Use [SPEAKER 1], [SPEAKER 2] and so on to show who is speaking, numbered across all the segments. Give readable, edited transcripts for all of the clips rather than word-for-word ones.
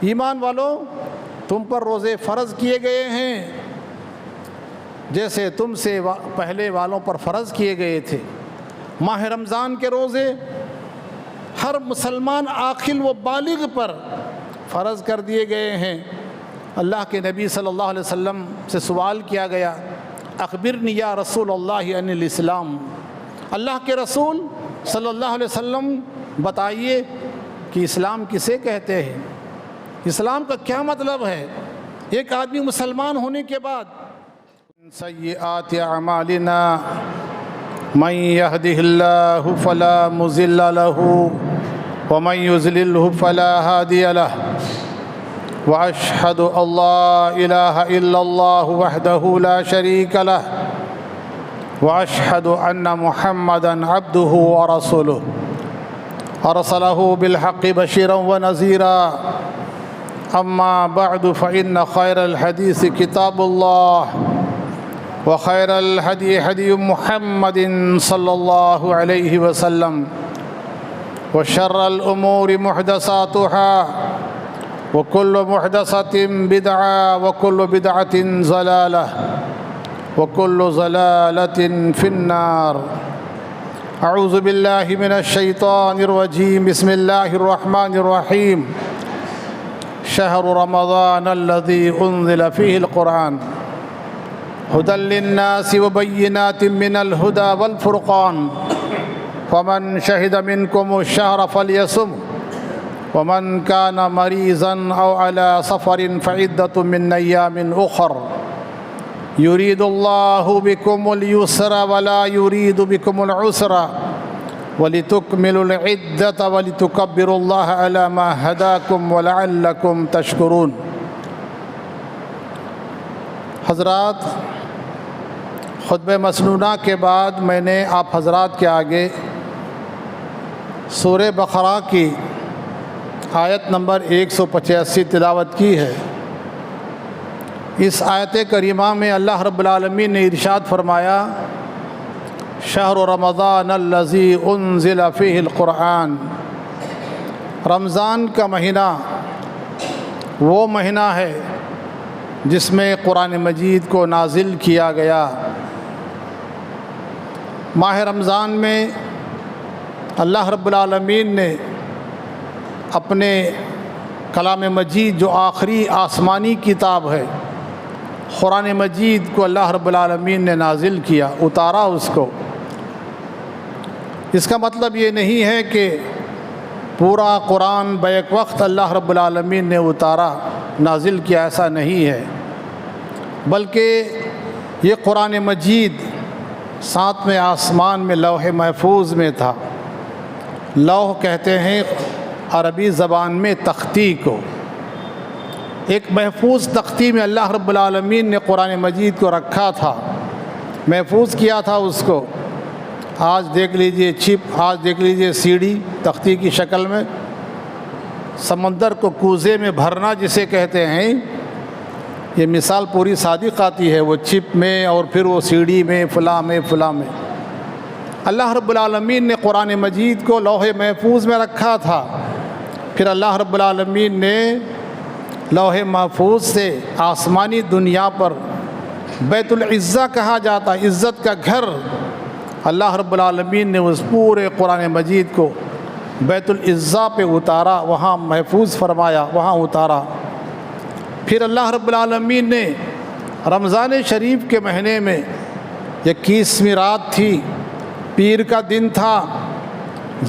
[SPEAKER 1] ایمان والو تم پر روزے فرض کیے گئے ہیں جیسے تم سے پہلے والوں پر فرض کیے گئے تھے۔ ماہ رمضان کے روزے ہر مسلمان عاقل و بالغ پر فرض کر دیے گئے ہیں۔ اللہ کے نبی صلی اللہ علیہ وسلم سے سوال کیا گیا، اخبرنی یا رسول اللہ عن الاسلام، اللہ کے رسول صلی اللہ علیہ وسلم بتائیے کہ اسلام کسے کہتے ہیں، اسلام کا کیا مطلب ہے؟ ایک آدمی مسلمان ہونے کے بعد سیئات اعمالنا من يهده الله فلا مضل له ومن يضلل فلا هادي له واشهد ان لا اله الا الله وحده لا شريك له واشهد ان محمدا عبده ورسوله ارسله بالحق بشيرا ونذيرا اما بعد فان خير الحديث كتاب الله وخير الهدي هدي محمد صلى الله عليه وسلم وشر الأمور محدثاتها وكل محدثة بدعة وكل بدعة ضلالة وكل ضلالة في النار۔ أعوذ بالله من الشيطان الرجيم، بسم الله الرحمن الرحيم۔ شهر رمضان الذي أنزل فيه القرآن هدى للناس وبينات من الهدى والفرقان فمن شهد منكم الشهر فليصم ومن كان مريضا أو على سفر فعدة من أيام أخر يريد الله بكم اليسر ولا يريد بكم العسر ولتكملوا العدة ولتكبروا الله على ما هداكم ولعلكم تشكرون۔ حضرات، خطبہ مسنونہ کے بعد میں نے آپ حضرات کے آگے سورہ بقرہ کی آیت نمبر 185 تلاوت کی ہے۔ اس آیت کریمہ میں اللہ رب العالمین نے ارشاد فرمایا، شہر رمضان الذی انزل فیہ القرآن، رمضان کا مہینہ وہ مہینہ ہے جس میں قرآن مجید کو نازل کیا گیا۔ ماہ رمضان میں اللہ رب العالمین نے اپنے کلام مجید جو آخری آسمانی کتاب ہے قرآن مجید کو اللہ رب العالمین نے نازل کیا، اتارا اس کو۔ اس کا مطلب یہ نہیں ہے کہ پورا قرآن بیک وقت اللہ رب العالمین نے اتارا نازل کیا، ایسا نہیں ہے، بلکہ یہ قرآن مجید ساتویں آسمان میں لوح محفوظ میں تھا۔ لوح کہتے ہیں عربی زبان میں تختی کو۔ ایک محفوظ تختی میں اللہ رب العالمین نے قرآن مجید کو رکھا تھا، محفوظ کیا تھا اس کو۔ آج دیکھ لیجئے چپ، آج دیکھ لیجئے سیڑھی تختی کی شکل میں، سمندر کو کوزے میں بھرنا جسے کہتے ہیں، یہ مثال پوری صادق آتی ہے، وہ چپ میں اور پھر وہ سیڑھی میں، فلاں میں فلاں میں۔ اللہ رب العالمین نے قرآن مجید کو لوح محفوظ میں رکھا تھا، پھر اللہ رب العالمین نے لوح محفوظ سے آسمانی دنیا پر بیت العزہ کہا جاتا ہے، عزت کا گھر، اللہ رب العالمین نے اس پورے قرآن مجید کو بیت العزہ پہ اتارا، وہاں محفوظ فرمایا، وہاں اتارا۔ پھر اللہ رب العالمین نے رمضان شریف کے مہینے میں 21ویں رات تھی، پیر کا دن تھا،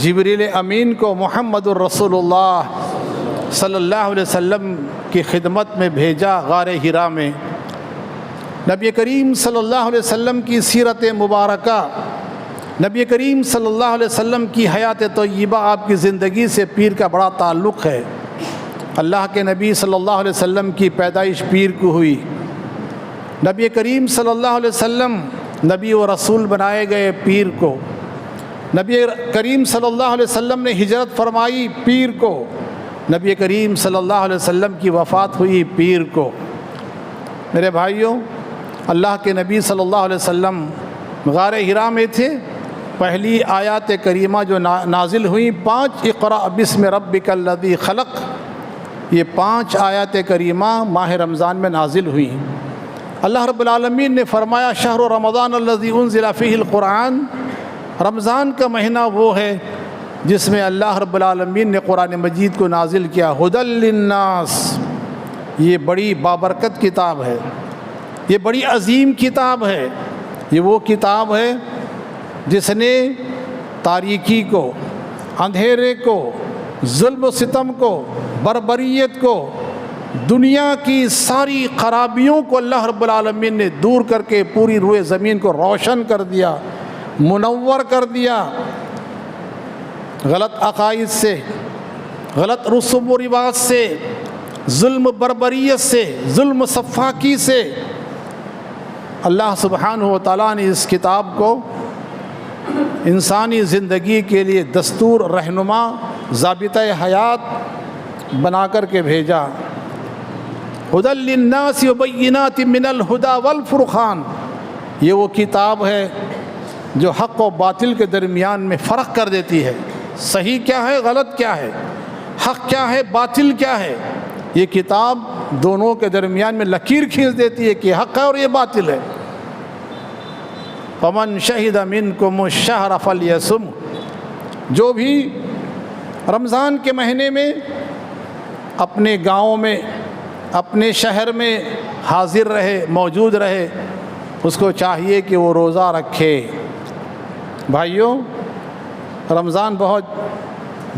[SPEAKER 1] جبریل امین کو محمد الرسول اللہ صلی اللہ علیہ وسلم کی خدمت میں بھیجا غار حرا میں۔ نبی کریم صلی اللہ علیہ وسلم کی سیرت مبارکہ، نبی کریم صلی اللہ علیہ وسلم کی حیات طیبہ، آپ کی زندگی سے پیر کا بڑا تعلق ہے۔ اللہ کے نبی صلی اللہ علیہ وسلم کی پیدائش پیر کو ہوئی۔ نبی کریم صلی اللہ علیہ وسلم نبی و رسول بنائے گئے پیر کو۔ نبی کریم صلی اللہ علیہ وسلم نے ہجرت فرمائی پیر کو۔ نبی کریم صلی اللہ علیہ وسلم کی وفات ہوئی پیر کو۔ میرے بھائیوں، اللہ کے نبی صلی اللہ علیہ وسلم غار حرا میں تھے۔ پہلی آیات کریمہ جو نازل ہوئیں 5، اقرأ بسم ربک الذی خلق، یہ 5 آیات کریمہ ماہ رمضان میں نازل ہوئی ہیں۔ اللہ رب العالمین نے فرمایا شہر رمضان الذی انزل فیہ القرآن، رمضان کا مہینہ وہ ہے جس میں اللہ رب العالمین نے قرآن مجید کو نازل کیا۔ ھدی للناس، یہ بڑی بابرکت کتاب ہے، یہ بڑی عظیم کتاب ہے۔ یہ وہ کتاب ہے جس نے تاریکی کو، اندھیرے کو، ظلم و ستم کو، بربریت کو، دنیا کی ساری خرابیوں کو اللہ رب العالمین نے دور کر کے پوری روئے زمین کو روشن کر دیا، منور کر دیا۔ غلط عقائد سے، غلط رسوم و رواج سے، ظلم بربریت سے، ظلم سفاکی سے اللہ سبحانہ و تعالیٰ نے اس کتاب کو انسانی زندگی کے لیے دستور، رہنما، ضابطۂ حیات بنا کر کے بھیجا۔ ھدی للناس وبینات من الھدی والفرقان، یہ وہ کتاب ہے جو حق و باطل کے درمیان میں فرق کر دیتی ہے، صحیح کیا ہے، غلط کیا ہے، حق کیا ہے، باطل کیا ہے۔ یہ کتاب دونوں کے درمیان میں لکیر کھینچ دیتی ہے کہ حق ہے اور یہ باطل ہے۔ فمن شہد منکم الشہر فلیصم، جو بھی رمضان کے مہینے میں اپنے گاؤں میں، اپنے شہر میں حاضر رہے، موجود رہے، اس کو چاہیے کہ وہ روزہ رکھے۔ بھائیوں، رمضان بہت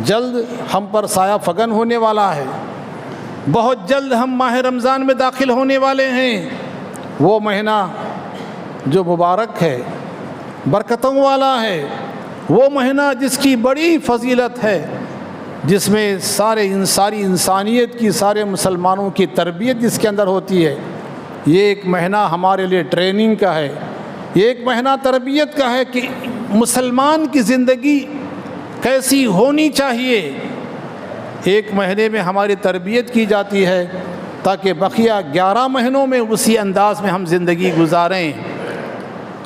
[SPEAKER 1] جلد ہم پر سایہ فگن ہونے والا ہے، بہت جلد ہم ماہ رمضان میں داخل ہونے والے ہیں۔ وہ مہینہ جو مبارک ہے، برکتوں والا ہے، وہ مہینہ جس کی بڑی فضیلت ہے، جس میں ساری انسانیت کی، سارے مسلمانوں کی تربیت جس کے اندر ہوتی ہے۔ یہ ایک مہینہ ہمارے لیے ٹریننگ کا ہے، یہ ایک مہینہ تربیت کا ہے کہ مسلمان کی زندگی کیسی ہونی چاہیے۔ ایک مہینے میں ہماری تربیت کی جاتی ہے تاکہ بقیہ 11 مہینوں میں اسی انداز میں ہم زندگی گزاریں۔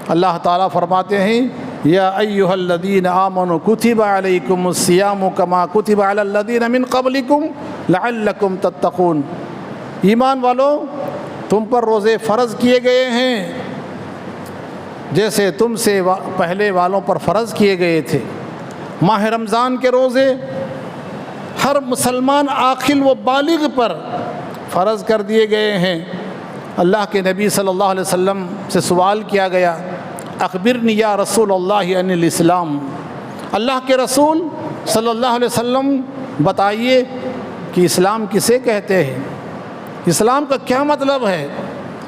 [SPEAKER 1] اللہ تعالیٰ فرماتے ہیں یا ایھا الذین آمنوا کتب علیکم الصیام کما کتب علی الذین من قبلکم لعلکم تتقون، ایمان والو تم پر روزے فرض کیے گئے ہیں جیسے تم سے پہلے والوں پر فرض کیے گئے تھے۔ ماہ رمضان کے روزے ہر مسلمان عاقل و بالغ پر فرض کر دیے گئے ہیں۔ اللہ کے نبی صلی اللہ علیہ وسلم سے سوال کیا گیا اخبرنی یا رسول اللہ عن الاسلام، اللہ کے رسول صلی اللہ علیہ وسلم بتائیے کہ اسلام کسے کہتے ہیں، اسلام کا کیا مطلب ہے،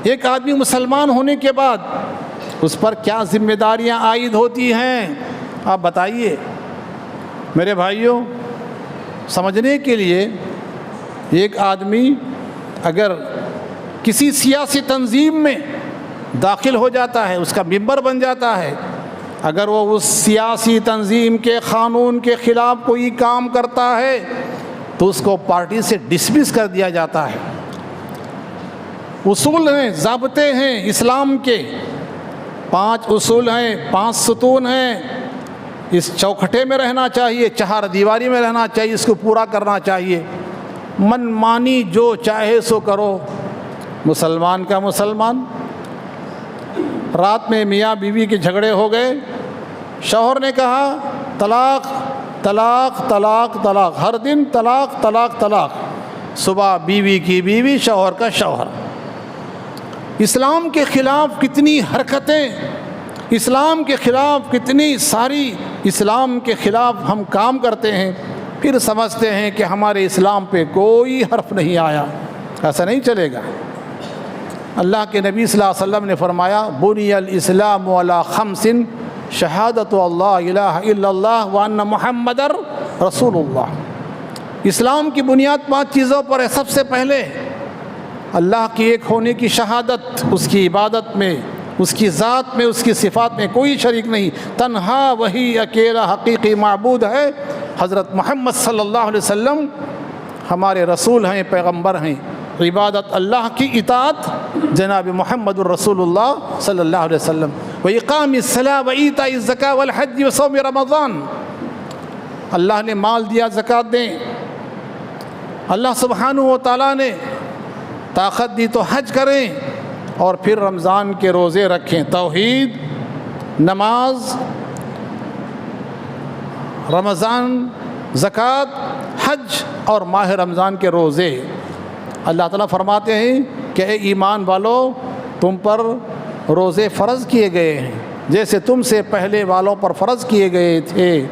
[SPEAKER 1] ایک آدمی مسلمان ہونے کے بعد اس پر کیا ذمہ داریاں عائد ہوتی ہیں، آپ بتائیے۔ میرے بھائیوں، سمجھنے کے لیے ایک آدمی اگر کسی سیاسی تنظیم میں داخل ہو جاتا ہے، اس کا ممبر بن جاتا ہے، اگر وہ اس سیاسی تنظیم کے قانون کے خلاف کوئی کام کرتا ہے تو اس کو پارٹی سے ڈسمس کر دیا جاتا ہے۔ اصول ہیں، ضابطے ہیں اسلام کے، 5 اصول ہیں، 5 ستون ہیں، اس چوکھٹے میں رہنا چاہیے، 4 دیواری میں رہنا چاہیے، اس کو پورا کرنا چاہیے۔ من مانی جو چاہے سو کرو، مسلمان کا مسلمان۔ رات میں میاں بیوی کے جھگڑے ہو گئے، شوہر نے کہا طلاق طلاق طلاق طلاق، ہر دن طلاق طلاق طلاق، صبح بیوی کی بیوی، شوہر کا شوہر۔ اسلام کے خلاف کتنی حرکتیں، اسلام کے خلاف کتنی ساری اسلام کے خلاف ہم کام کرتے ہیں، پھر سمجھتے ہیں کہ ہمارے اسلام پہ کوئی حرف نہیں آیا۔ ایسا نہیں چلے گا۔ اللہ کے نبی صلی اللہ علیہ وسلم نے فرمایا بنی الاسلام علی 5 شہادت اللہ الہ الا اللہ وان محمد رسول اللہ۔ اسلام کی بنیاد 5 چیزوں پر ہے۔ سب سے پہلے اللہ کی ایک ہونے کی شہادت، اس کی عبادت میں، اس کی ذات میں، اس کی صفات میں کوئی شریک نہیں، تنہا وہی اکیلا حقیقی معبود ہے۔ حضرت محمد صلی اللہ علیہ وسلم ہمارے رسول ہیں، پیغمبر ہیں۔ عبادت اللہ کی، اطاعت جناب محمد الرسول اللہ صلی اللہ علیہ وسلم۔ وَإِقَامِ الصَّلَاةِ وَإِيتَاءِ الزَّكَاةِ وَالْحَجِّ وَصَوْمِ رمضان، اللہ نے مال دیا، زکوٰۃ دیں، اللہ سبحانہ و تعالیٰ نے طاقت دی تو حج کریں اور پھر رمضان کے روزے رکھیں۔ توحید، نماز، رمضان، زکوٰۃ، حج اور ماہ رمضان کے روزے۔ اللہ تعالیٰ فرماتے ہیں کہ اے ایمان والو، تم پر روزے فرض کیے گئے ہیں جیسے تم سے پہلے والوں پر فرض کیے گئے تھے۔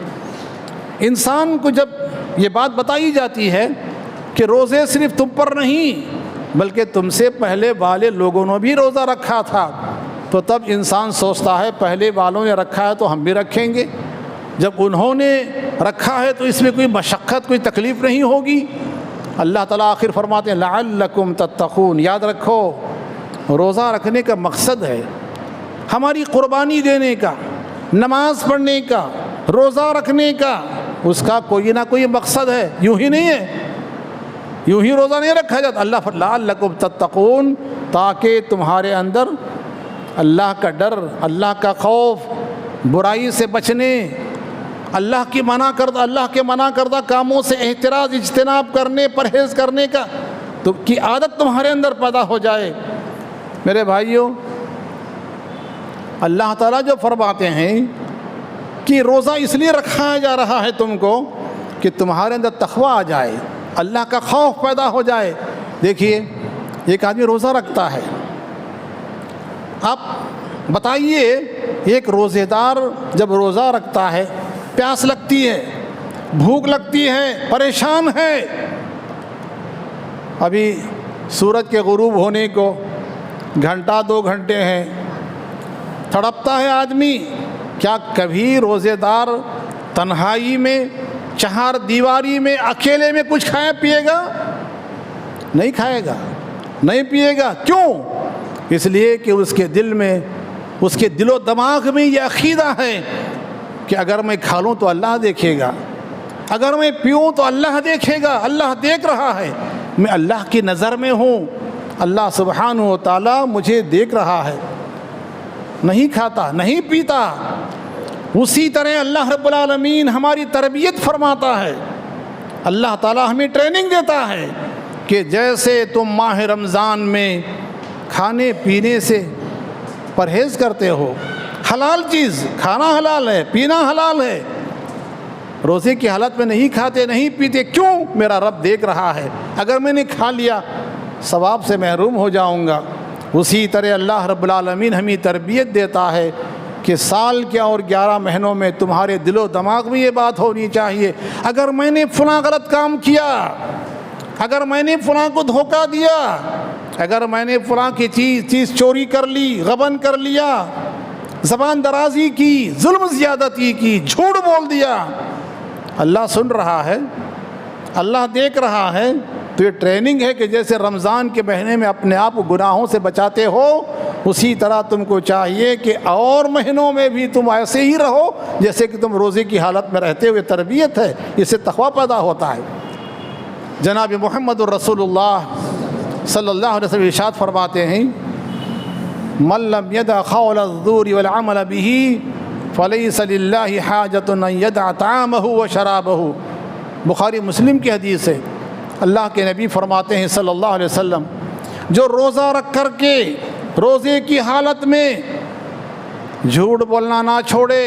[SPEAKER 1] انسان کو جب یہ بات بتائی جاتی ہے کہ روزے صرف تم پر نہیں بلکہ تم سے پہلے والے لوگوں نے بھی روزہ رکھا تھا، تو تب انسان سوچتا ہے پہلے والوں نے رکھا ہے تو ہم بھی رکھیں گے۔ جب انہوں نے رکھا ہے تو اس میں کوئی مشقت، کوئی تکلیف نہیں ہوگی۔ اللہ تعالیٰ آخر فرماتے ہیں لعلکم تتقون، یاد رکھو روزہ رکھنے کا مقصد ہے ہماری قربانی دینے کا، نماز پڑھنے کا، روزہ رکھنے کا، اس کا کوئی نہ کوئی مقصد ہے، یوں ہی نہیں ہے، یوں ہی روزہ نہیں رکھا جاتا۔ اللہ لعلکم تتقون، تاکہ تمہارے اندر اللہ کا ڈر، اللہ کا خوف، برائی سے بچنے، اللہ کے منع کردہ کاموں سے احتراز، اجتناب کرنے، پرہیز کرنے کی عادت تمہارے اندر پیدا ہو جائے۔ میرے بھائیوں، اللہ تعالیٰ جو فرماتے ہیں کہ روزہ اس لیے رکھا جا رہا ہے تم کو کہ تمہارے اندر تقویٰ آ جائے، اللہ کا خوف پیدا ہو جائے۔ دیکھیے ایک آدمی روزہ رکھتا ہے، آپ بتائیے ایک روزے دار جب روزہ رکھتا ہے، پیاس لگتی ہے، بھوک لگتی ہے، پریشان ہے، ابھی سورج کے غروب ہونے کو گھنٹہ 2 گھنٹے ہیں، تڑپتا ہے آدمی۔ کیا کبھی روزے دار تنہائی میں، چہار دیواری میں، اکیلے میں کچھ کھائے پیے گا؟ نہیں کھائے گا، نہیں پیے گا۔ کیوں؟ اس لیے کہ اس کے دل میں، اس کے دل و دماغ میں یہ عقیدہ ہے کہ اگر میں کھا لوں تو اللہ دیکھے گا، اگر میں پیوں تو اللہ دیکھے گا، اللہ دیکھ رہا ہے، میں اللہ کی نظر میں ہوں، اللہ سبحانہ و تعالیٰ مجھے دیکھ رہا ہے۔ نہیں کھاتا، نہیں پیتا۔ اسی طرح اللہ رب العالمین ہماری تربیت فرماتا ہے، اللہ تعالیٰ ہمیں ٹریننگ دیتا ہے کہ جیسے تم ماہ رمضان میں کھانے پینے سے پرہیز کرتے ہو، حلال چیز کھانا حلال ہے، پینا حلال ہے، روزے کی حالت میں نہیں کھاتے، نہیں پیتے، کیوں؟ میرا رب دیکھ رہا ہے، اگر میں نے کھا لیا ثواب سے محروم ہو جاؤں گا۔ اسی طرح اللہ رب العالمین ہمیں تربیت دیتا ہے کہ سال کے اور 11 مہینوں میں تمہارے دل و دماغ میں یہ بات ہونی چاہیے، اگر میں نے فلاں غلط کام کیا، اگر میں نے فلاں کو دھوکہ دیا، اگر میں نے فلاں کی چیز چوری کر لی، غبن کر لیا، زبان درازی کی، ظلم زیادتی کی، جھوٹ بول دیا، اللہ سن رہا ہے، اللہ دیکھ رہا ہے۔ تو یہ ٹریننگ ہے کہ جیسے رمضان کے مہینے میں اپنے آپ کو گناہوں سے بچاتے ہو، اسی طرح تم کو چاہیے کہ اور مہینوں میں بھی تم ایسے ہی رہو جیسے کہ تم روزے کی حالت میں رہتے ہوئے۔ تربیت ہے، اس سے تقویٰ پیدا ہوتا ہے۔ جناب محمد الرسول اللہ صلی اللہ علیہ وسلم ارشاد فرماتے ہیں من لم يدع قول الزور والعمل به فليس لله حاجة ان يدع طعامه وشرابه۔ بخاری مسلم کی حدیث ہے، اللہ کے نبی فرماتے ہیں صلی اللہ علیہ وسلم، جو روزہ رکھ کر کے روزے کی حالت میں جھوٹ بولنا نہ چھوڑے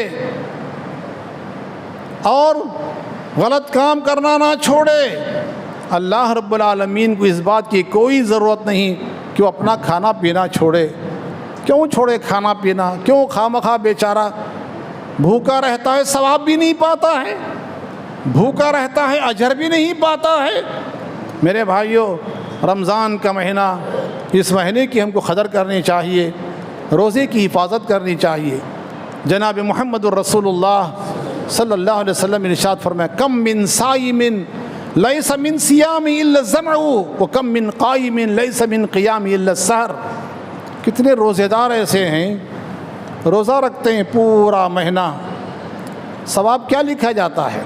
[SPEAKER 1] اور غلط کام کرنا نہ چھوڑے، اللہ رب العالمین کو اس بات کی کوئی ضرورت نہیں کہ وہ اپنا کھانا پینا چھوڑے۔ کیوں چھوڑے کھانا پینا؟ کیوں خواہ بیچارہ بھوکا رہتا ہے، ثواب بھی نہیں پاتا ہے، بھوکا رہتا ہے، اجر بھی نہیں پاتا ہے۔ میرے بھائیوں، رمضان کا مہینہ، اس مہینے کی ہم کو قدر کرنی چاہیے، روزے کی حفاظت کرنی چاہیے۔ جناب محمد الرسول اللہ صلی اللہ علیہ وسلم ارشاد فرمایا کم من صائم لیس من صیام الا الظمع وکم من قائم لیس من قیام الا السحر۔ کتنے روزے دار ایسے ہیں روزہ رکھتے ہیں پورا مہینہ، ثواب کیا لکھا جاتا ہے؟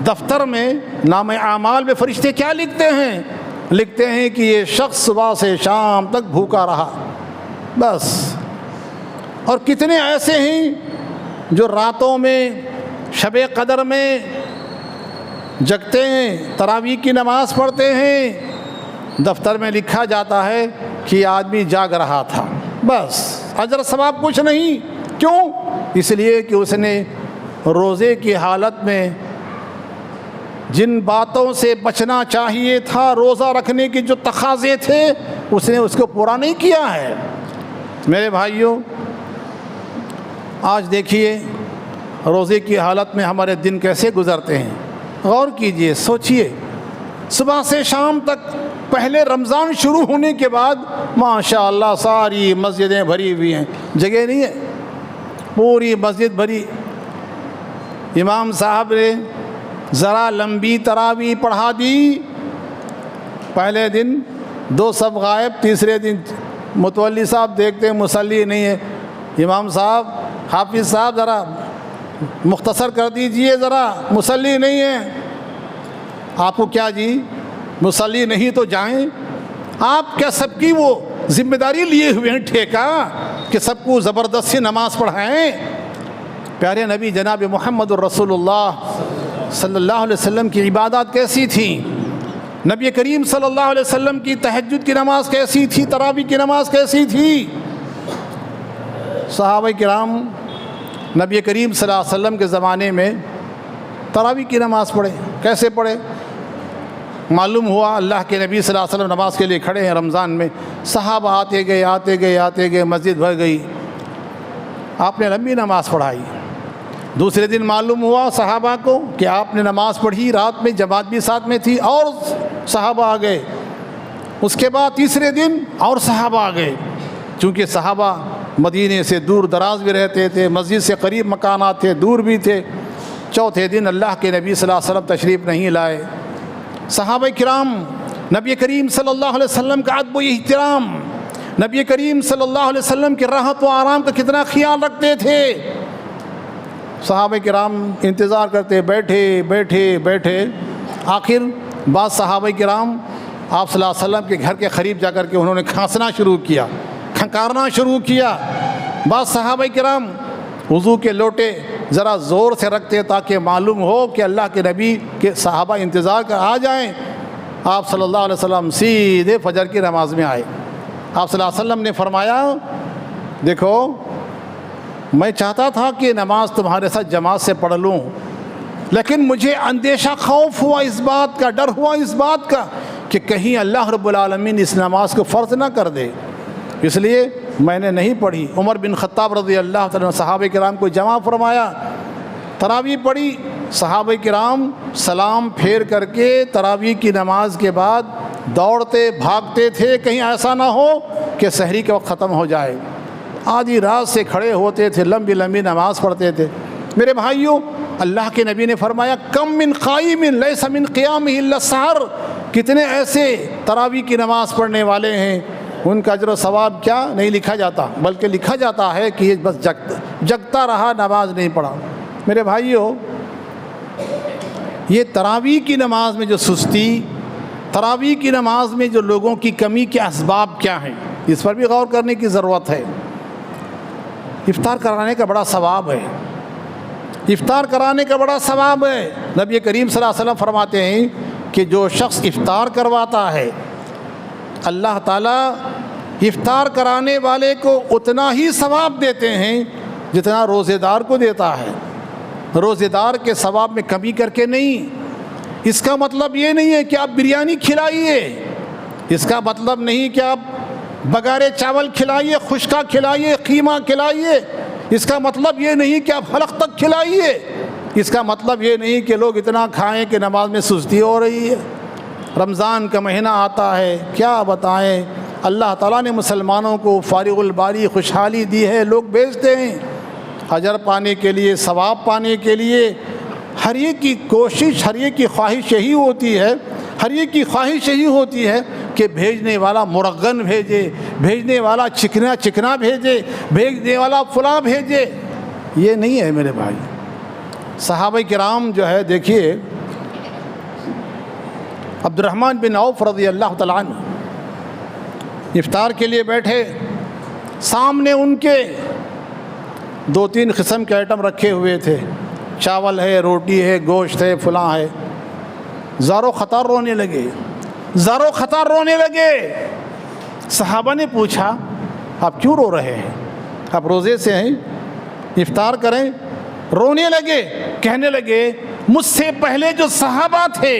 [SPEAKER 1] دفتر میں نام اعمال میں فرشتے کیا لکھتے ہیں؟ لکھتے ہیں کہ یہ شخص صبح سے شام تک بھوکا رہا، بس۔ اور کتنے ایسے ہیں جو راتوں میں، شب قدر میں جگتے ہیں، تراویح کی نماز پڑھتے ہیں، دفتر میں لکھا جاتا ہے کہ یہ آدمی جاگ رہا تھا، بس اجر ثواب کچھ نہیں۔ کیوں؟ اس لیے کہ اس نے روزے کی حالت میں جن باتوں سے بچنا چاہیے تھا، روزہ رکھنے کے جو تقاضے تھے، اس نے اس کو پورا نہیں کیا ہے۔ میرے بھائیوں، آج دیکھیے روزے کی حالت میں ہمارے دن کیسے گزرتے ہیں، غور کیجئے، سوچئے۔ صبح سے شام تک، پہلے رمضان شروع ہونے کے بعد ماشاءاللہ ساری مسجدیں بھری ہوئی ہیں، جگہ نہیں ہے، پوری مسجد بھری۔ امام صاحب نے ذرا لمبی تراویح پڑھا دی، پہلے دن 2 صف غائب، تیسرے دن متولی صاحب دیکھتے ہیں مصلی نہیں ہے، امام صاحب، حافظ صاحب ذرا مختصر کر دیجئے، ذرا مصلی نہیں ہے۔ آپ کو کیا جی مصلی نہیں تو جائیں؟ آپ کیا سب کی وہ ذمہ داری لیے ہوئے ہیں ٹھیکہ کہ سب کو زبردستی نماز پڑھائیں؟ پیارے نبی جناب محمد الرسول اللہ صلی اللہ علیہ وسلم کی عبادات کیسی تھیں؟ نبی کریم صلی اللہ علیہ وسلم کی تہجد کی نماز کیسی تھی؟ تراویح کی نماز کیسی تھی؟ صحابہ کرام نبی کریم صلی اللہ علیہ وسلم کے زمانے میں تراویح کی نماز پڑھے، کیسے پڑھے؟ معلوم ہوا اللہ کے نبی صلی اللہ علیہ وسلم نماز کے لیے کھڑے ہیں رمضان میں، صحابہ آتے گئے، مسجد بھر گئی، آپ نے لمبی نماز پڑھائی۔ دوسرے دن معلوم ہوا صحابہ کو کہ آپ نے نماز پڑھی، رات میں جماعت بھی ساتھ میں تھی، اور صحابہ آ گئے۔ اس کے بعد تیسرے دن اور صحابہ آ گئے، چونکہ صحابہ مدینے سے دور دراز بھی رہتے تھے، مسجد سے قریب مکانات تھے، دور بھی تھے۔ چوتھے دن اللہ کے نبی صلی اللہ علیہ وسلم تشریف نہیں لائے۔ صحابہ کرام نبی کریم صلی اللہ علیہ وسلم کا ادب و احترام، نبی کریم صلی اللہ علیہ وسلم کی راحت و آرام کا کتنا خیال رکھتے تھے۔ صحابہ کرام انتظار کرتے، بیٹھے، آخر بعض صحابہ کرام آپ صلی اللہ علیہ وسلم کے گھر کے قریب جا کر کے انہوں نے کھانسنا شروع کیا، کھنکارنا شروع کیا۔ بعض صحابہ کرام وضو کے لوٹے ذرا زور سے رکھتے تاکہ معلوم ہو کہ اللہ کے نبی کے صحابہ انتظار کر آ جائیں۔ آپ صلی اللہ علیہ وسلم سیدھے فجر کی نماز میں آئے۔ آپ صلی اللہ علیہ وسلم نے فرمایا، دیکھو میں چاہتا تھا کہ نماز تمہارے ساتھ جماعت سے پڑھ لوں، لیکن مجھے اندیشہ، خوف ہوا اس بات کا، ڈر ہوا اس بات کا کہ کہیں اللہ رب العالمین اس نماز کو فرض نہ کر دے، اس لیے میں نے نہیں پڑھی۔ عمر بن خطاب رضی اللہ تعالیٰ عنہ صحابہ کرام کو جمع فرمایا، تراویح پڑھی۔ صحابہ کرام سلام پھیر کر کے تراویح کی نماز کے بعد دوڑتے بھاگتے تھے، کہیں ایسا نہ ہو کہ سحری کا وقت ختم ہو جائے۔ آدھی رات سے کھڑے ہوتے تھے، لمبی نماز پڑھتے تھے۔ میرے بھائیوں، اللہ کے نبی نے فرمایا، کم من قائم لیس من قیامہ الا السحر، کتنے ایسے تراویح کی نماز پڑھنے والے ہیں، ان کا اجر و ثواب کیا نہیں لکھا جاتا، بلکہ لکھا جاتا ہے کہ یہ بس جگتا رہا، نماز نہیں پڑھا۔ میرے بھائیوں، یہ تراویح کی نماز میں جو سستی، تراویح کی نماز میں جو لوگوں کی کمی کے اسباب کیا ہیں، اس پر بھی غور کرنے کی ضرورت ہے۔ افطار کرانے کا بڑا ثواب ہے، افطار کرانے کا بڑا ثواب ہے۔ نبی کریم صلی اللہ علیہ وسلم فرماتے ہیں کہ جو شخص افطار کرواتا ہے، اللہ تعالیٰ افطار کرانے والے کو اتنا ہی ثواب دیتے ہیں جتنا روزے دار کو دیتا ہے، روزے دار کے ثواب میں کمی کر کے نہیں۔ اس کا مطلب یہ نہیں ہے کہ آپ بریانی کھلائیے، اس کا مطلب نہیں کہ آپ بغیر چاول کھلائیے، خشکا کھلائیے، قیمہ کھلائیے، اس کا مطلب یہ نہیں کہ آپ حلق تک کھلائیے، اس کا مطلب یہ نہیں کہ لوگ اتنا کھائیں کہ نماز میں سستی ہو رہی ہے۔ رمضان کا مہینہ آتا ہے، کیا بتائیں، اللہ تعالیٰ نے مسلمانوں کو فارغ الباری خوشحالی دی ہے، لوگ بیچتے ہیں اجر پانے کے لیے، ثواب پانے کے لیے۔ ہر ایک کی کوشش، ہر ایک کی خواہش یہی ہوتی ہے، ہر ایک کی خواہش یہی ہوتی ہے کہ بھیجنے والا مرغن بھیجے، بھیجنے والا چکنا بھیجے، بھیجنے والا فلاں بھیجے۔ یہ نہیں ہے میرے بھائی۔ صحابہ کرام جو ہے، دیکھیے عبد الرحمن بن عوف رضی اللہ تعالیٰ عنہ افطار کے لیے بیٹھے، سامنے ان کے 2-3 قسم کے آئٹم رکھے ہوئے تھے، چاول ہے، روٹی ہے، گوشت ہے، فلاں ہے۔ زارو خطار رونے لگے، زارو خطار رونے لگے۔ صحابہ نے پوچھا آپ کیوں رو رہے ہیں؟ آپ روزے سے ہیں، افطار کریں۔ رونے لگے، کہنے لگے مجھ سے پہلے جو صحابہ تھے،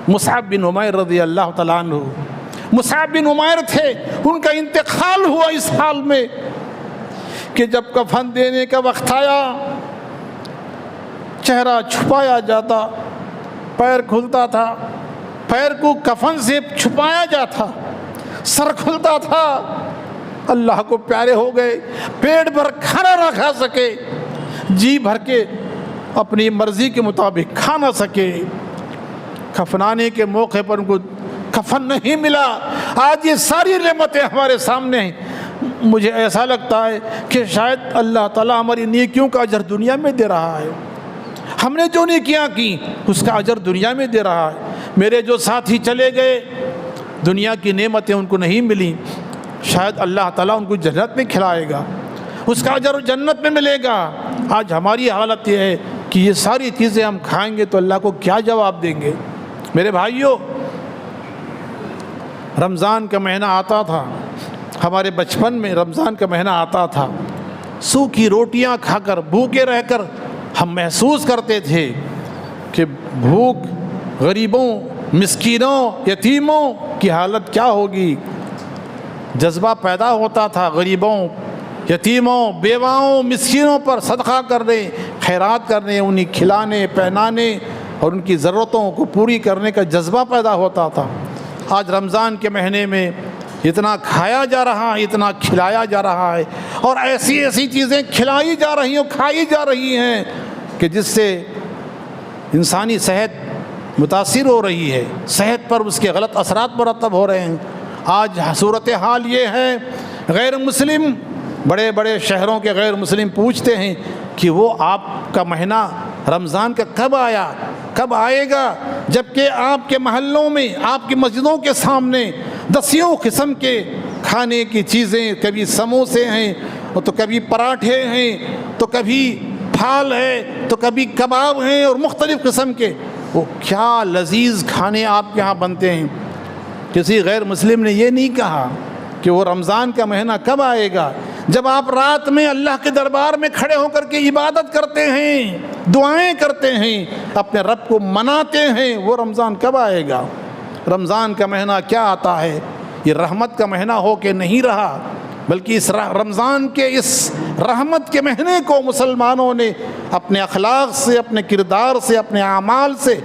[SPEAKER 1] مصعب بن عمیر رضی اللہ تعالیٰ عنہ، مصعب بن عمیر تھے، ان کا انتقال ہوا اس حال میں کہ جب کفن دینے کا وقت آیا، چہرہ چھپایا جاتا، پیر کھلتا تھا، پیر کو کفن سے چھپایا جاتا، سر کھلتا تھا۔ اللہ کو پیارے ہو گئے، پیٹ بھر کھانا نہ کھا سکے، جی بھر کے اپنی مرضی کے مطابق کھا نہ سکے، کفنانے کے موقع پر ان کو کفن نہیں ملا۔ آج یہ ساری نعمتیں ہمارے سامنے ہیں، مجھے ایسا لگتا ہے کہ شاید اللہ تعالیٰ ہماری نیکیوں کا اجر دنیا میں دے رہا ہے، ہم نے جو نیکیاں کی اس کا اجر دنیا میں دے رہا ہے۔ میرے جو ساتھی چلے گئے، دنیا کی نعمتیں ان کو نہیں ملیں، شاید اللہ تعالیٰ ان کو جنت میں کھلائے گا، اس کا اجر جنت میں ملے گا۔ آج ہماری حالت یہ ہے کہ یہ ساری چیزیں ہم کھائیں گے تو اللہ کو کیا جواب دیں گے؟ میرے بھائیوں، رمضان کا مہینہ آتا تھا، ہمارے بچپن میں رمضان کا مہینہ آتا تھا، سوکھی روٹیاں کھا کر، بھوکے رہ کر ہم محسوس کرتے تھے کہ بھوک غریبوں، مسکینوں، یتیموں کی حالت کیا ہوگی۔ جذبہ پیدا ہوتا تھا غریبوں، یتیموں، بیواؤں، مسکینوں پر صدقہ کرنے، خیرات کرنے، انہیں کھلانے پہنانے اور ان کی ضرورتوں کو پوری کرنے کا جذبہ پیدا ہوتا تھا۔ آج رمضان کے مہینے میں اتنا کھایا جا رہا ہے، اتنا کھلایا جا رہا ہے، اور ایسی ایسی چیزیں کھلائی جا رہی ہیں، کھائی جا رہی ہیں کہ جس سے انسانی صحت متاثر ہو رہی ہے، صحت پر اس کے غلط اثرات مرتب ہو رہے ہیں۔ آج صورتحال یہ ہے، غیر مسلم، بڑے بڑے شہروں کے غیر مسلم پوچھتے ہیں کہ وہ آپ کا مہینہ رمضان کا کب آیا، کب آئے گا، جبکہ آپ کے محلوں میں، آپ کی مسجدوں کے سامنے دسیوں قسم کے کھانے کی چیزیں، کبھی سموسے ہیں تو کبھی پراٹھے ہیں تو کبھی پھال ہے تو کبھی کباب ہیں، اور مختلف قسم کے وہ کیا لذیذ کھانے آپ کے ہاں بنتے ہیں۔ کسی غیر مسلم نے یہ نہیں کہا کہ وہ رمضان کا مہینہ کب آئے گا۔ جب آپ رات میں اللہ کے دربار میں کھڑے ہو کر کے عبادت کرتے ہیں، دعائیں کرتے ہیں، اپنے رب کو مناتے ہیں، وہ رمضان کب آئے گا؟ رمضان کا مہینہ کیا آتا ہے؟ یہ رحمت کا مہینہ ہو کے نہیں رہا، بلکہ اس رمضان کے اس رحمت کے مہینے کو مسلمانوں نے اپنے اخلاق سے، اپنے کردار سے، اپنے اعمال سے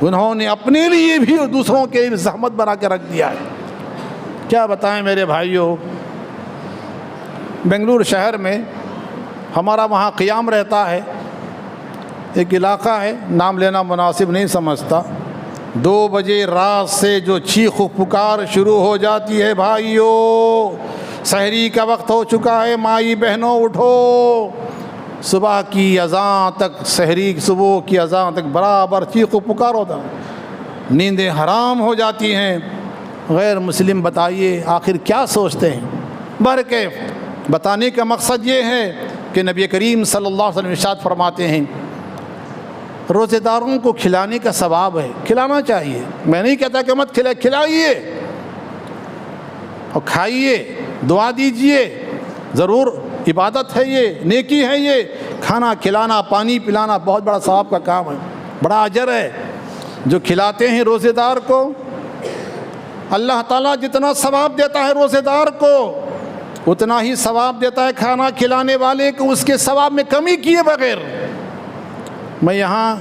[SPEAKER 1] انہوں نے اپنے لیے بھی اور دوسروں کے لیے زحمت بنا کے رکھ دیا ہے۔ کیا بتائیں میرے بھائیوں، بنگلور شہر میں ہمارا وہاں قیام رہتا ہے، ایک علاقہ ہے، نام لینا مناسب نہیں سمجھتا، 2 بجے رات سے جو چیخ و پکار شروع ہو جاتی ہے، بھائیوں سحری کا وقت ہو چکا ہے، مائی بہنوں اٹھو، صبح کی اذان تک، سحری صبح کی اذان تک برابر چیخ و پکار ہوتا ہے، نیندیں حرام ہو جاتی ہیں۔ غیر مسلم بتائیے آخر کیا سوچتے ہیں؟ برکیف بتانے کا مقصد یہ ہے کہ نبی کریم صلی اللہ علیہ وسلم ارشاد فرماتے ہیں روزے داروں کو کھلانے کا ثواب ہے، کھلانا چاہیے، میں نہیں کہتا کہ مت کھلائیے اور کھائیے، دعا دیجئے، ضرور عبادت ہے، یہ نیکی ہے، یہ کھانا کھلانا، پانی پلانا بہت بڑا ثواب کا کام ہے، بڑا اجر ہے۔ جو کھلاتے ہیں روزے دار کو، اللہ تعالیٰ جتنا ثواب دیتا ہے روزے دار کو اتنا ہی ثواب دیتا ہے کھانا کھلانے والے کو، اس کے ثواب میں کمی کیے بغیر۔ میں یہاں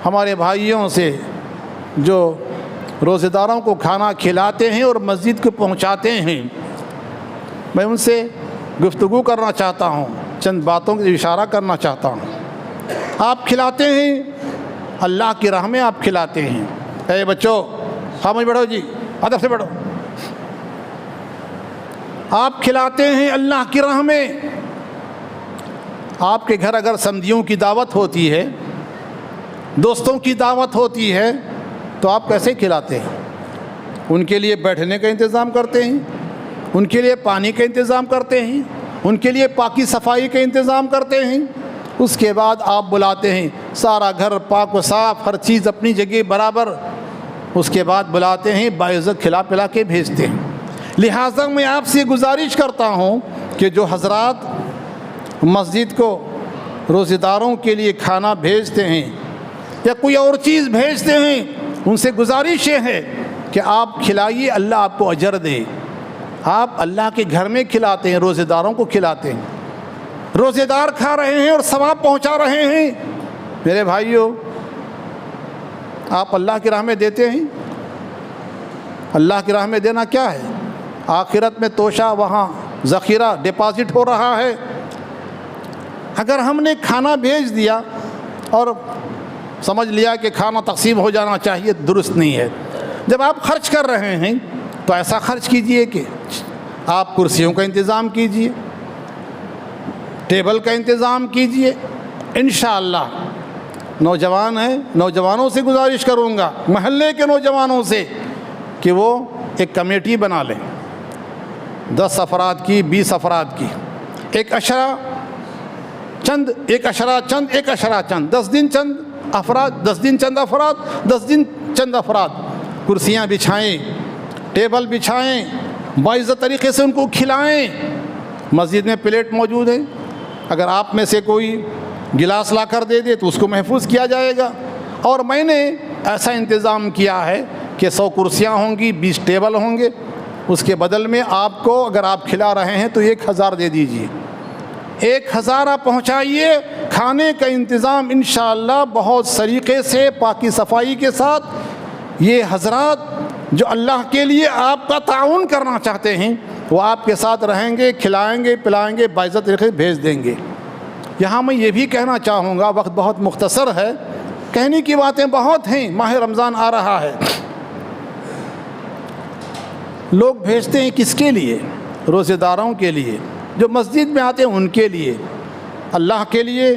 [SPEAKER 1] ہمارے بھائیوں سے جو روزے داروں کو کھانا کھلاتے ہیں اور مسجد کو پہنچاتے ہیں، میں ان سے گفتگو کرنا چاہتا ہوں، چند باتوں کا اشارہ کرنا چاہتا ہوں۔ آپ کھلاتے ہیں، اللہ کی راہ میں آپ کھلاتے ہیں۔ اے بچوں خاموش بیٹھو جی، ادب سے بیٹھو۔ آپ کھلاتے ہیں اللہ کی راہ میں۔ آپ کے گھر اگر سمدھیوں کی دعوت ہوتی ہے، دوستوں کی دعوت ہوتی ہے، تو آپ کیسے کھلاتے ہیں؟ ان کے لیے بیٹھنے کا انتظام کرتے ہیں، ان کے لیے پانی کا انتظام کرتے ہیں، ان کے لیے پاکی صفائی کا انتظام کرتے ہیں، اس کے بعد آپ بلاتے ہیں، سارا گھر پاک و صاف، ہر چیز اپنی جگہ برابر، اس کے بعد بلاتے ہیں، باعزت کھلا پلا کے بھیجتے ہیں۔ لہٰذا میں آپ سے گزارش کرتا ہوں کہ جو حضرات مسجد کو روزہ داروں کے لیے کھانا بھیجتے ہیں یا کوئی اور چیز بھیجتے ہیں، ان سے گزارش یہ ہے کہ آپ کھلائیے، اللہ آپ کو اجر دے۔ آپ اللہ کے گھر میں کھلاتے ہیں، روزہ داروں کو کھلاتے ہیں، روزہ دار کھا رہے ہیں اور ثواب پہنچا رہے ہیں۔ میرے بھائیوں، آپ اللہ کی راہ میں دیتے ہیں۔ اللہ کی راہ میں دینا کیا ہے؟ آخرت میں توشہ، وہاں ذخیرہ ڈپازٹ ہو رہا ہے۔ اگر ہم نے کھانا بھیج دیا اور سمجھ لیا کہ کھانا تقسیم ہو جانا چاہیے، درست نہیں ہے۔ جب آپ خرچ کر رہے ہیں تو ایسا خرچ کیجئے کہ آپ کرسیوں کا انتظام کیجئے، ٹیبل کا انتظام کیجئے۔ انشاءاللہ نوجوان ہیں، نوجوانوں سے گزارش کروں گا، محلے کے نوجوانوں سے، کہ وہ ایک کمیٹی بنا لیں، 10 افراد کی، 20 افراد کی، ایک اشرہ چند 10 دن چند افراد، 10 دن چند افراد، 10 دن چند افراد، کرسیاں بچھائیں، ٹیبل بچھائیں، باعزت طریقے سے ان کو کھلائیں۔ مسجد میں پلیٹ موجود ہے، اگر آپ میں سے کوئی گلاس لا کر دے دے تو اس کو محفوظ کیا جائے گا۔ اور میں نے ایسا انتظام کیا ہے کہ 100 کرسیاں ہوں گی، 20 ٹیبل ہوں گے، اس کے بدل میں آپ کو اگر آپ کھلا رہے ہیں تو 1000 دے دیجئے، 1000 آپ پہنچائیے۔ کھانے کا انتظام انشاءاللہ بہت سلیقے سے، پاکی صفائی کے ساتھ، یہ حضرات جو اللہ کے لیے آپ کا تعاون کرنا چاہتے ہیں وہ آپ کے ساتھ رہیں گے، کھلائیں گے، پلائیں گے، باعزت طریقے سے بھیج دیں گے۔ یہاں میں یہ بھی کہنا چاہوں گا، وقت بہت مختصر ہے، کہنے کی باتیں بہت ہیں، ماہ رمضان آ رہا ہے۔ لوگ بھیجتے ہیں کس کے لیے؟ روزہ داروں کے لیے، جو مسجد میں آتے ہیں ان کے لیے، اللہ کے لیے۔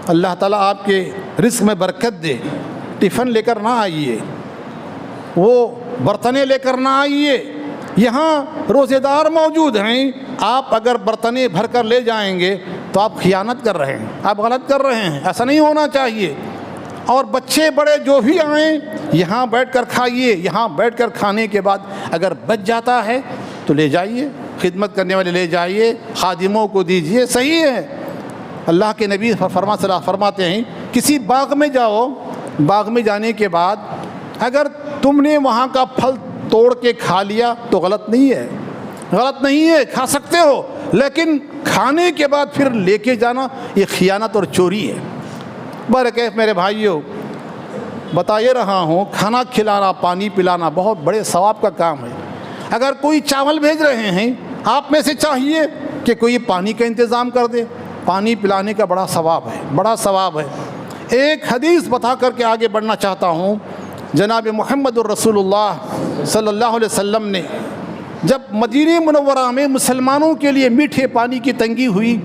[SPEAKER 1] اللہ تعالیٰ آپ کے رزق میں برکت دے۔ ٹفن لے کر نہ آئیے، وہ برتنیں لے کر نہ آئیے، یہاں روزہ دار موجود ہیں، آپ اگر برتنیں بھر کر لے جائیں گے تو آپ خیانت کر رہے ہیں، آپ غلط کر رہے ہیں، ایسا نہیں ہونا چاہیے۔ اور بچے بڑے جو بھی آئیں یہاں بیٹھ کر کھائیے، یہاں بیٹھ کر کھانے کے بعد اگر بچ جاتا ہے تو لے جائیے، خدمت کرنے والے لے جائیے، خادموں کو دیجیے، صحیح ہے۔ اللہ کے نبی فرماتے ہیں کسی باغ میں جاؤ، باغ میں جانے کے بعد اگر تم نے وہاں کا پھل توڑ کے کھا لیا تو غلط نہیں ہے، غلط نہیں ہے، کھا سکتے ہو، لیکن کھانے کے بعد پھر لے کے جانا یہ خیانت اور چوری ہے۔ برکیف میرے بھائیوں، بتائے رہا ہوں، کھانا کھلانا، پانی پلانا بہت بڑے ثواب کا کام ہے۔ اگر کوئی چاول بھیج رہے ہیں، آپ میں سے چاہیے کہ کوئی پانی کا انتظام کر دے، پانی پلانے کا بڑا ثواب ہے، بڑا ثواب ہے۔ ایک حدیث بتا کر کے آگے بڑھنا چاہتا ہوں۔ جناب محمد الرسول اللہ صلی اللہ علیہ وسلم نے جب مدینہ منورہ میں مسلمانوں کے لیے میٹھے پانی کی تنگی ہوئی،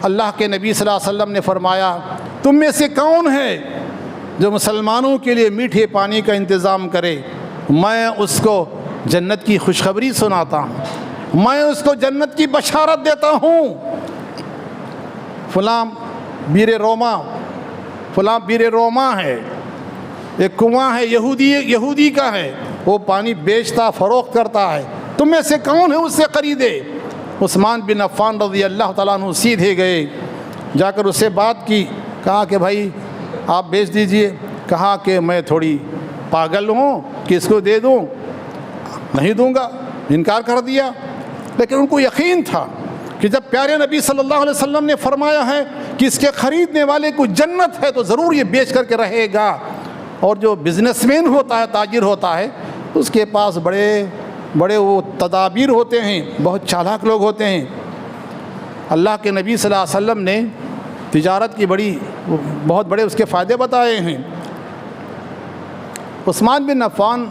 [SPEAKER 1] اللہ کے نبی صلی اللہ علیہ وسلم نے فرمایا، تم میں سے کون ہے جو مسلمانوں کے لیے میٹھے پانی کا انتظام کرے؟ میں اس کو جنت کی خوشخبری سناتا ہوں، میں اس کو جنت کی بشارت دیتا ہوں۔ فلاں بیر روما ہے، ایک کنواں ہے، یہودی کا ہے، وہ پانی بیچتا فروخت کرتا ہے، تم میں سے کون ہے اس سے خریدے؟ عثمان بن عفان رضی اللہ تعالیٰ عنہ سیدھے گئے، جا کر اس سے بات کی، کہا کہ بھائی آپ بیچ دیجئے۔ کہا کہ میں تھوڑی پاگل ہوں کہ اس کو دے دوں، نہیں دوں گا، انکار کر دیا۔ لیکن ان کو یقین تھا کہ جب پیارے نبی صلی اللہ علیہ وسلم نے فرمایا ہے کہ اس کے خریدنے والے کو جنت ہے تو ضرور یہ بیچ کر کے رہے گا۔ اور جو بزنس مین ہوتا ہے، تاجر ہوتا ہے، اس کے پاس بڑے وہ تدابیر ہوتے ہیں، بہت چالاک لوگ ہوتے ہیں۔ اللہ کے نبی صلی اللہ علیہ وسلم نے تجارت کی بہت بڑے اس کے فائدے بتائے ہیں۔ عثمان بن عفان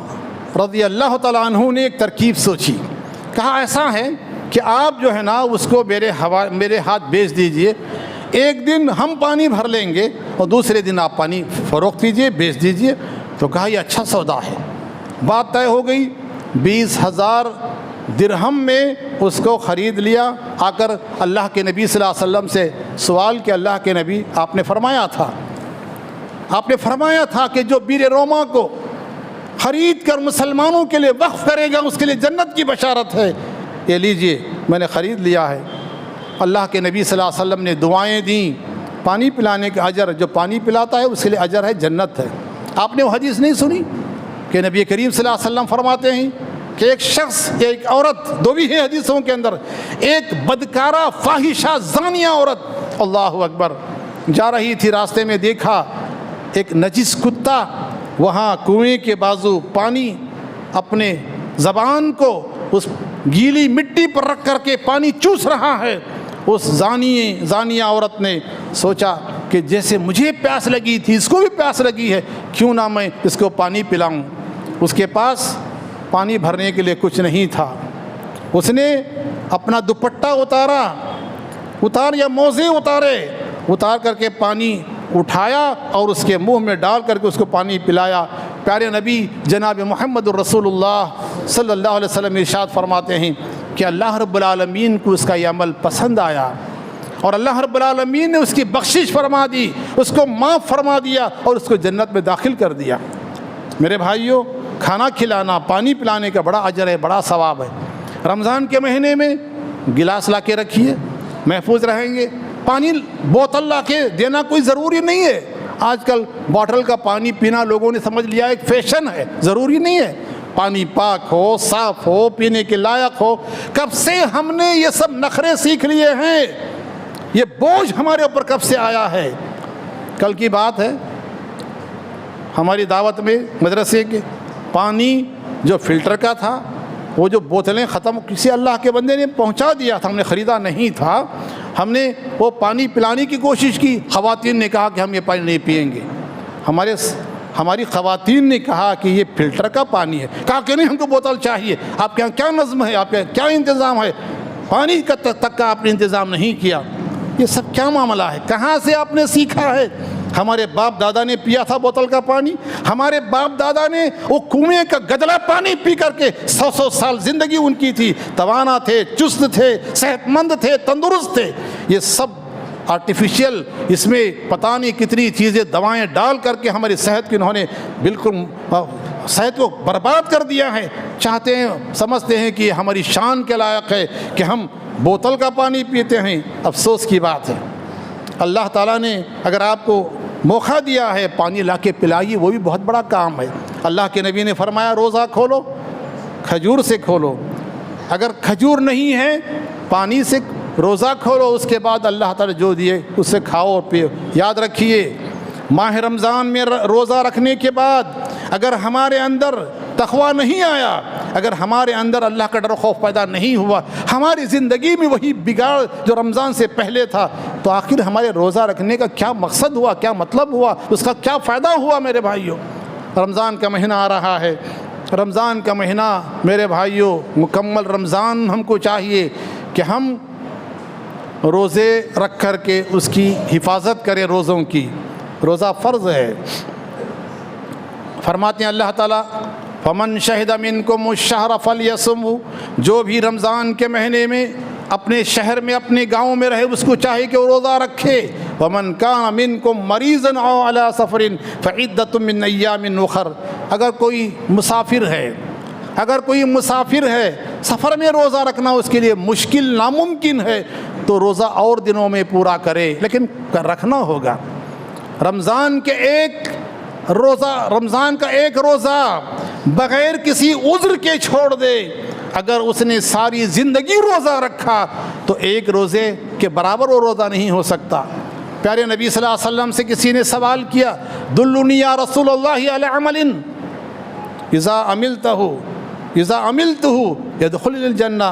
[SPEAKER 1] رضی اللہ تعالیٰ عنہ نے ایک ترکیب سوچی، کہا ایسا ہے کہ آپ جو ہے نا اس کو میرے ہاتھ بیچ دیجئے، ایک دن ہم پانی بھر لیں گے اور دوسرے دن آپ پانی فروخت کیجئے، بیچ دیجئے۔ تو کہا یہ اچھا سودا ہے۔ بات طے ہو گئی، 20,000 درہم میں اس کو خرید لیا. آ کر اللہ کے نبی صلی اللہ علیہ وسلم سے سوال کیا, اللہ کے نبی آپ نے فرمایا تھا کہ جو بیر روما کو خرید کر مسلمانوں کے لیے وقف کرے گا اس کے لیے جنت کی بشارت ہے. یہ لیجئے میں نے خرید لیا ہے. اللہ کے نبی صلی اللہ علیہ وسلم نے دعائیں دیں. پانی پلانے کا اجر, جو پانی پلاتا ہے اس کے لیے اجر ہے, جنت ہے. آپ نے وہ حدیث نہیں سنی کہ نبی کریم صلی اللہ علیہ وسلم فرماتے ہیں کہ ایک شخص, ایک عورت, دو بھی ہے حدیثوں کے اندر, ایک بدکارہ فاحشہ زانیہ عورت, اللہ اکبر, جا رہی تھی, راستے میں دیکھا ایک نجس کتا وہاں کنویں کے بازو پانی اپنے زبان کو اس گیلی مٹی پر رکھ کر کے پانی چوس رہا ہے. اس زانیہ عورت نے سوچا کہ جیسے مجھے پیاس لگی تھی اس کو بھی پیاس لگی ہے, کیوں نہ میں اس کو پانی پلاؤں. اس کے پاس پانی بھرنے کے لیے کچھ نہیں تھا. اس نے اپنا دوپٹہ موزے اتار کر کے پانی اٹھایا اور اس کے منہ میں ڈال کر کے اس کو پانی پلایا. پیارے نبی جناب محمد الرسول اللہ صلی اللہ علیہ وسلم ارشاد فرماتے ہیں کہ اللہ رب العالمین کو اس کا یہ عمل پسند آیا اور اللہ رب العالمین نے اس کی بخشش فرما دی, اس کو معاف فرما دیا اور اس کو جنت میں داخل کر دیا. میرے بھائیوں, کھانا کھلانا, پانی پلانے کا بڑا اجر ہے, بڑا ثواب ہے. رمضان کے مہینے میں گلاس لا کے رکھیے, محفوظ رہیں گے. پانی بوتل لا کے دینا کوئی ضروری نہیں ہے. آج کل بوتل کا پانی پینا لوگوں نے سمجھ لیا ایک فیشن ہے, ضروری نہیں ہے. پانی پاک ہو, صاف ہو, پینے کے لائق ہو. کب سے ہم نے یہ سب نخرے سیکھ لیے ہیں, یہ بوجھ ہمارے اوپر کب سے آیا ہے. کل کی بات ہے, ہماری دعوت میں مدرسے کے پانی جو فلٹر کا تھا, وہ جو بوتلیں ختم کسی اللہ کے بندے نے پہنچا دیا تھا, ہم نے خریدا نہیں تھا. ہم نے وہ پانی پلانے کی کوشش کی. خواتین نے کہا کہ ہم یہ پانی نہیں پئیں گے. ہماری خواتین نے کہا کہ یہ فلٹر کا پانی ہے. کہا کہ نہیں, ہم کو بوتل چاہیے. آپ کے یہاں کیا نظم ہے, آپ کے یہاں کیا انتظام ہے, پانی کا تک کا آپ نے انتظام نہیں کیا. یہ سب کیا معاملہ ہے, کہاں سے آپ نے سیکھا ہے؟ ہمارے باپ دادا نے پیا تھا بوتل کا پانی. ہمارے باپ دادا نے وہ کنویں کا گدلا پانی پی کر کے 100 سال زندگی ان کی تھی. توانا تھے, چست تھے, صحت مند تھے, تندرست تھے. یہ سب آرٹیفیشل, اس میں پتہ نہیں کتنی چیزیں, دوائیں ڈال کر کے ہماری صحت کی انہوں نے بالکل صحت کو برباد کر دیا ہے. چاہتے ہیں, سمجھتے ہیں کہ ہماری شان کے لائق ہے کہ ہم بوتل کا پانی پیتے ہیں. افسوس کی بات ہے. اللہ تعالیٰ نے اگر آپ کو موقع دیا ہے, پانی لا کے پلائیے, وہ بھی بہت بڑا کام ہے. اللہ کے نبی نے فرمایا روزہ کھولو کھجور سے کھولو. اگر کھجور نہیں ہے, پانی سے روزہ کھولو, اس کے بعد اللہ تعالیٰ جو دیے اس سے کھاؤ اور پیو. یاد رکھیے, ماہ رمضان میں روزہ رکھنے کے بعد اگر ہمارے اندر تقویٰ نہیں آیا, اگر ہمارے اندر اللہ کا ڈر و خوف پیدا نہیں ہوا, ہماری زندگی میں وہی بگاڑ جو رمضان سے پہلے تھا, تو آخر ہمارے روزہ رکھنے کا کیا مقصد ہوا, کیا مطلب ہوا, اس کا کیا فائدہ ہوا؟ میرے بھائیوں, رمضان کا مہینہ آ رہا ہے. رمضان کا مہینہ میرے بھائیوں, مکمل رمضان ہم کو چاہیے کہ ہم روزے رکھ کر کے اس کی حفاظت کریں. روزوں کی, روزہ فرض ہے. فرماتے ہیں اللہ تعالیٰ, فمن شہد منکم الشہر فلیصمہ, جو بھی رمضان کے مہینے میں اپنے شہر میں, اپنے گاؤں میں رہے, اس کو چاہیے کہ وہ روزہ رکھے. ومن کان منکم مریضا او علی سفر فعدۃ من ایام اخر, اگر کوئی مسافر ہے, سفر میں روزہ رکھنا اس کے لیے مشکل, ناممکن ہے, تو روزہ اور دنوں میں پورا کرے, لیکن رکھنا ہوگا. رمضان کا ایک روزہ بغیر کسی عذر کے چھوڑ دے, اگر اس نے ساری زندگی روزہ رکھا تو ایک روزے کے برابر وہ روزہ نہیں ہو سکتا. پیارے نبی صلی اللہ علیہ وسلم سے کسی نے سوال کیا, دلنی یا رسول اللہ علی عمل اذا عملتہ يدخل الجنہ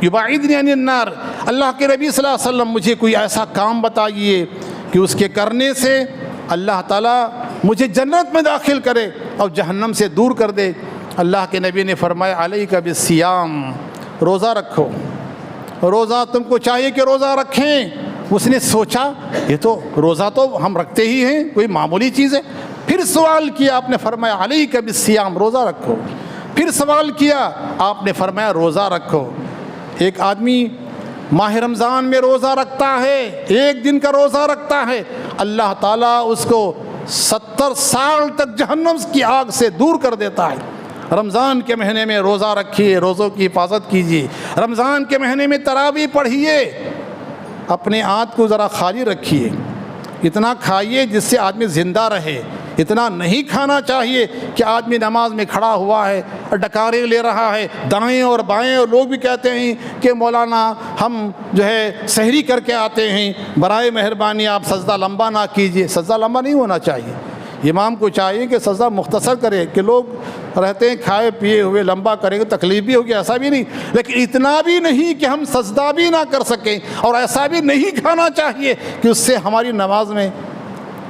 [SPEAKER 1] یبعدنی عن النار. اللہ کے نبی صلی اللہ علیہ وسلم, مجھے کوئی ایسا کام بتائیے کہ اس کے کرنے سے اللہ تعالیٰ مجھے جنت میں داخل کرے اور جہنم سے دور کر دے. اللہ کے نبی نے فرمایا علیک بالصیام, روزہ رکھو. روزہ تم کو چاہیے کہ روزہ رکھیں. اس نے سوچا یہ تو روزہ تو ہم رکھتے ہی ہیں, کوئی معمولی چیز ہے. پھر سوال کیا, آپ نے فرمایا علیک بالصیام, روزہ رکھو. پھر سوال کیا، آپ نے فرمایا روزہ رکھو۔ ایک آدمی ماہ رمضان میں روزہ رکھتا ہے، ایک دن کا روزہ رکھتا ہے، اللہ تعالیٰ اس کو 70 سال تک جہنم کی آگ سے دور کر دیتا ہے۔ رمضان کے مہینے میں روزہ رکھیے، روزوں کی حفاظت کیجیے، رمضان کے مہینے میں تراویح پڑھیے، اپنے آنت کو ذرا خالی رکھیے، اتنا کھائیے جس سے آدمی زندہ رہے، اتنا نہیں کھانا چاہیے کہ آدمی نماز میں کھڑا ہوا ہے اور ڈکارے لے رہا ہے دائیں اور بائیں، اور لوگ بھی کہتے ہیں کہ مولانا ہم جو ہے سحری کر کے آتے ہیں، برائے مہربانی آپ سجدہ لمبا نہ کیجیے۔ سجدہ لمبا نہیں ہونا چاہیے، امام کو چاہیے کہ سجدہ مختصر کرے، کہ لوگ رہتے ہیں کھائے پیے ہوئے لمبا کریں گے تکلیف بھی ہوگی، ایسا بھی نہیں، لیکن اتنا بھی نہیں کہ ہم سجدہ بھی نہ کر سکیں، اور ایسا بھی نہیں کھانا چاہیے کہ اس سے ہماری نماز میں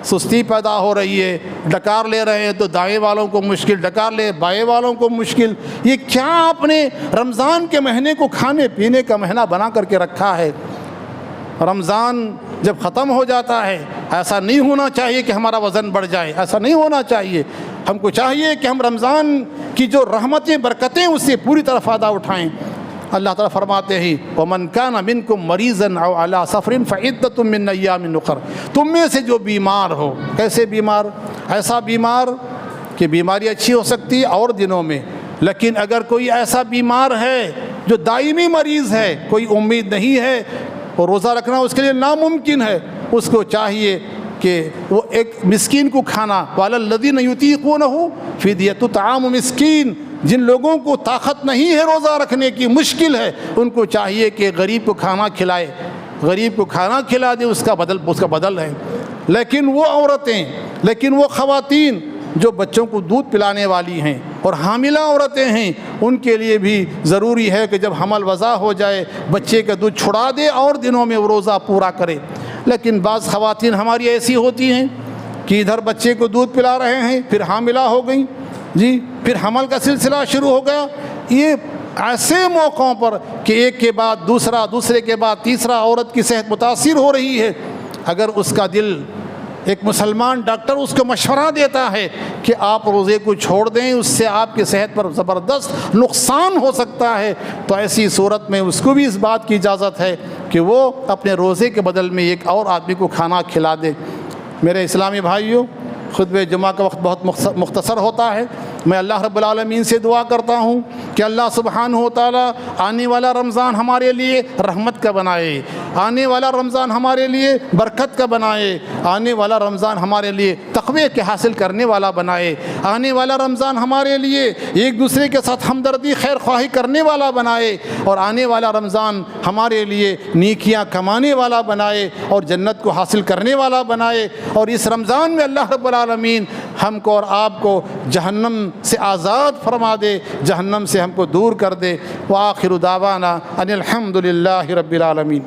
[SPEAKER 1] سستی پیدا ہو رہی ہے، ڈکار لے رہے ہیں تو دائیں والوں کو مشکل، ڈکار لے بائیں والوں کو مشکل۔ یہ کیا آپ نے رمضان کے مہینے کو کھانے پینے کا مہینہ بنا کر کے رکھا ہے؟ رمضان جب ختم ہو جاتا ہے ایسا نہیں ہونا چاہیے کہ ہمارا وزن بڑھ جائے، ایسا نہیں ہونا چاہیے۔ ہم کو چاہیے کہ ہم رمضان کی جو رحمتیں برکتیں اس سے پوری طرح فائدہ اٹھائیں۔ اللہ تعالیٰ فرماتے ہیں وَمَنْ كَانَ مِنْكُمْ مَرِيضًا أَوْ عَلَىٰ سَفَرٍ فَعِدَّةٌ مِّنْ أَيَّامٍ أُخَرَ۔ تم میں سے جو بیمار ہو، کیسے بیمار؟ ایسا بیمار کہ بیماری اچھی ہو سکتی ہے اور دنوں میں، لیکن اگر کوئی ایسا بیمار ہے جو دائمی مریض ہے، کوئی امید نہیں ہے اور روزہ رکھنا اس کے لیے ناممکن ہے، اس کو چاہیے کہ وہ ایک مسکین کو کھانا، وَعَلَى الَّذِينَ يُطِيقُونَهُ فِدْيَةُ طَعَامُ مسکین، جن لوگوں کو طاقت نہیں ہے روزہ رکھنے کی، مشکل ہے، ان کو چاہیے کہ غریب کو کھانا کھلائے، غریب کو کھانا کھلا دے، اس کا بدل ہے۔ لیکن وہ عورتیں، لیکن وہ خواتین جو بچوں کو دودھ پلانے والی ہیں اور حاملہ عورتیں ہیں، ان کے لیے بھی ضروری ہے کہ جب حمل وضع ہو جائے بچے کا دودھ چھڑا دے اور دنوں میں وہ روزہ پورا کرے۔ لیکن بعض خواتین ہماری ایسی ہوتی ہیں کہ ادھر بچے کو دودھ پلا رہے ہیں، پھر حاملہ ہو گئیں، جی پھر حمل کا سلسلہ شروع ہو گیا۔ یہ ایسے موقعوں پر کہ ایک کے بعد دوسرا، دوسرے کے بعد تیسرا عورت کی صحت متاثر ہو رہی ہے، اگر اس کا دل، ایک مسلمان ڈاکٹر اس کو مشورہ دیتا ہے کہ آپ روزے کو چھوڑ دیں، اس سے آپ کی صحت پر زبردست نقصان ہو سکتا ہے، تو ایسی صورت میں اس کو بھی اس بات کی اجازت ہے کہ وہ اپنے روزے کے بدل میں ایک اور آدمی کو کھانا کھلا دے۔ میرے اسلامی بھائیوں، خطبہ جمعہ کا وقت بہت مختصر ہوتا ہے، میں اللہ رب العالمین سے دعا کرتا ہوں کہ اللہ سبحانہ و تعالیٰ آنے والا رمضان ہمارے لیے رحمت کا بنائے، آنے والا رمضان ہمارے لیے برکت کا بنائے، آنے والا رمضان ہمارے لیے تقوی کے حاصل کرنے والا بنائے، آنے والا رمضان ہمارے لیے ایک دوسرے کے ساتھ ہمدردی خیر خواہی کرنے والا بنائے، اور آنے والا رمضان ہمارے لیے نیکیاں کمانے والا بنائے اور جنت کو حاصل کرنے والا بنائے، اور اس رمضان میں اللہ رب العالمین ہم کو اور آپ کو جہنم سے آزاد فرما دے، جہنم سے ہم کو دور کر دے۔ وآخر دعوانا ان الحمد للہ رب العالمین۔